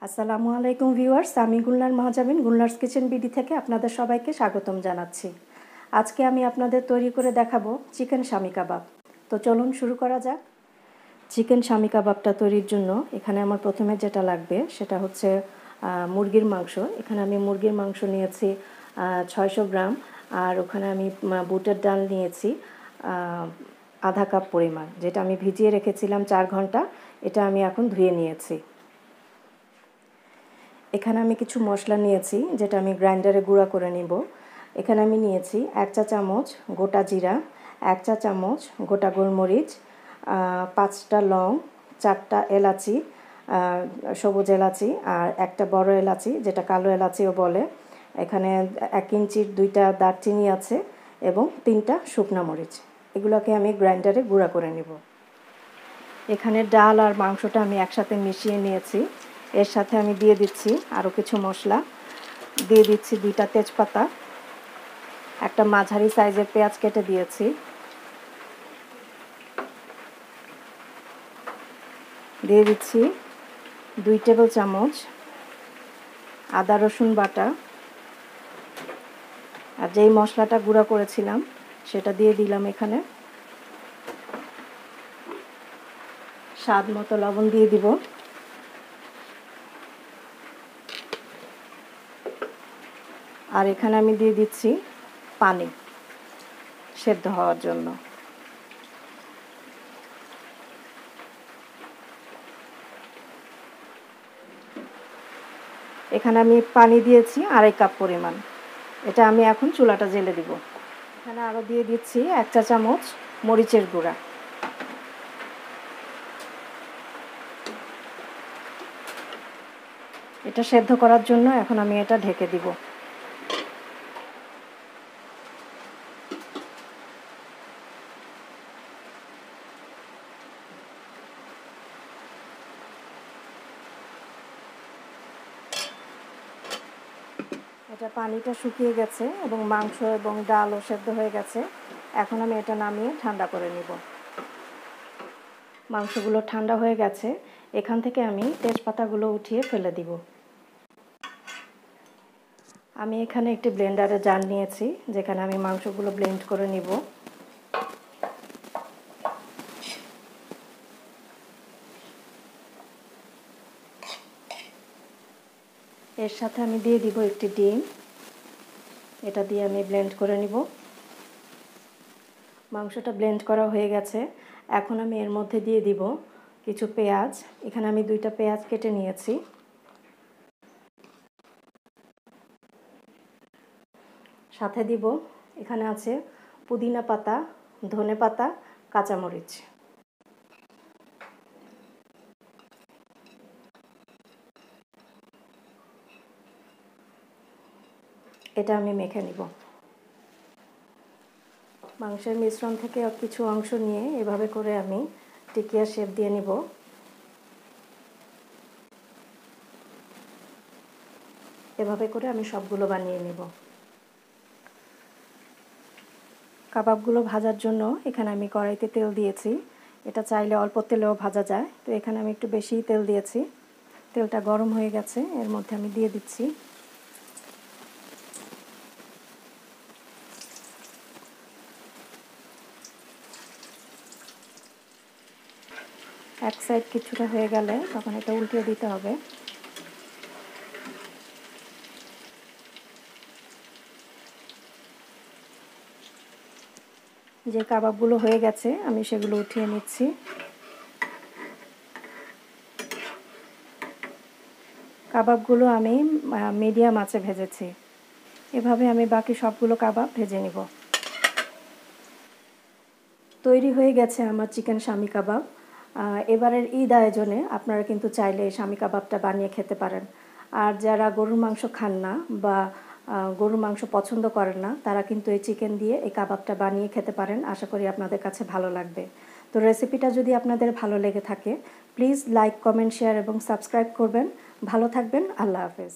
আসসালামু আলাইকুম ভিউয়ার্স, আমি গুলনার মাহজাবিন গুলনার্স কিচেন বিডি থেকে আপনাদের সবাইকে স্বাগতম জানাচ্ছি। আজকে আমি আপনাদের তৈরি করে দেখাবো চিকেন শামি কাবাব। তো চলুন শুরু করা যাক। চিকেন শামি কাবাবটা তৈরির জন্য এখানে আমার প্রথমে যেটা লাগবে সেটা হচ্ছে মুরগির মাংস। এখানে আমি মুরগির মাংস নিয়েছি 600 গ্রাম, আর ওখানে আমি বুটের ডাল নিয়েছি আধা কাপ পরিমাণ, যেটা আমি ভিজিয়ে রেখেছিলাম 4 ঘন্টা। এটা আমি এখন ধুয়ে নিয়েছি। এখানে আমি কিছু মশলা নিয়েছি যেটা আমি গ্রাইন্ডারে গুঁড়া করে নিব। এখানে আমি নিয়েছি 1 চা চামচ গোটা জিরা, 1 চা চামচ গোটা গোলমরিচ, 5টা লং, 4টা এলাচি, সবুজ এলাচি, আর একটা বড় এলাচি যেটা কালো এলাচিও বলে। এখানে 1 ইঞ্চির 2টা দারচিনি আছে এবং 3টা শুকনা মরিচ। এগুলোকে আমি গ্রাইন্ডারে গুঁড়া করে নিব। এখানে ডাল আর মাংসটা আমি একসাথে মিশিয়ে নিয়েছি। এর সাথে আমি দিয়ে দিচ্ছি আরও কিছু মশলা। দিয়ে দিচ্ছি 2টা তেজপাতা, একটা মাঝারি সাইজের পেঁয়াজ কেটে দিয়েছি, দিয়ে দিচ্ছি 2 টেবিল চামচ আদা রসুন বাটা, আর যেই মশলাটা গুঁড়া করেছিলাম সেটা দিয়ে দিলাম। এখানে স্বাদ মতো লবণ দিয়ে দিব। আর এখানে আমি দিয়ে দিচ্ছি পানি সেদ্ধ হওয়ার জন্য। এখানে আমি পানি দিয়েছি 2.5 কাপ পরিমাণ। এটা আমি এখন চুলাটা জ্বেলে দিব। এখানে আরও দিয়ে দিচ্ছি 1 চা চামচ মরিচের গুঁড়া। এটা সেদ্ধ করার জন্য এখন আমি এটা ঢেকে দিব। এটা পানিটা শুকিয়ে গেছে এবং মাংস এবং ডালও সেদ্ধ হয়ে গেছে। এখন আমি এটা নামিয়ে ঠান্ডা করে নিব। মাংসগুলো ঠান্ডা হয়ে গেছে। এখান থেকে আমি তেজপাতাগুলো উঠিয়ে ফেলে দিব। আমি এখানে একটি ব্লেন্ডারে জার নিয়েছি যেখানে আমি মাংসগুলো ব্লেন্ড করে নিব। এর সাথে আমি দিয়ে দিব একটি ডিম। এটা দিয়ে আমি ব্লেন্ড করে নিব। মাংসটা ব্লেন্ড করা হয়ে গেছে। এখন আমি এর মধ্যে দিয়ে দিব কিছু পেঁয়াজ। এখানে আমি 2টা পেঁয়াজ কেটে নিয়েছি। সাথে দিব এখানে আছে পুদিনা পাতা, ধনে পাতা, কাঁচামরিচ। এটা আমি মেখে নিব। মাংসের মিশ্রণ থেকে কিছু অংশ নিয়ে এভাবে করে আমি টিকিয়া শেপ দিয়ে নিব। এভাবে করে আমি সবগুলো বানিয়ে নিব। কাবাবগুলো ভাজার জন্য এখানে আমি কড়াইতে তেল দিয়েছি। এটা চাইলে অল্প তেলেও ভাজা যায়, তো এখানে আমি একটু বেশিই তেল দিয়েছি। তেলটা গরম হয়ে গেছে, এর মধ্যে আমি দিয়ে দিচ্ছি এক সাইড কিছুটা হয়ে গেলে তখন এটা উল্টিয়ে দিতে হবে। যে কাবাবগুলো হয়ে গেছে আমি সেগুলো উঠিয়ে নিচ্ছি। কাবাবগুলো আমি মিডিয়াম আঁচে ভেজেছি। এভাবে আমি বাকি সবগুলো কাবাব ভেজে নিব। তৈরি হয়ে গেছে আমার চিকেন শামি কাবাব। এবারের ঈদ আয়োজনে আপনারা কিন্তু চাইলে এই শামি কাবাবটা বানিয়ে খেতে পারেন। আর যারা গরুর মাংস খান না বা গরুর মাংস পছন্দ করেন না, তারা কিন্তু এই চিকেন দিয়ে এই কাবাবটা বানিয়ে খেতে পারেন। আশা করি আপনাদের কাছে ভালো লাগবে। তো রেসিপিটা যদি আপনাদের ভালো লেগে থাকে প্লিজ লাইক, কমেন্ট, শেয়ার এবং সাবস্ক্রাইব করবেন। ভালো থাকবেন। আল্লাহ হাফেজ।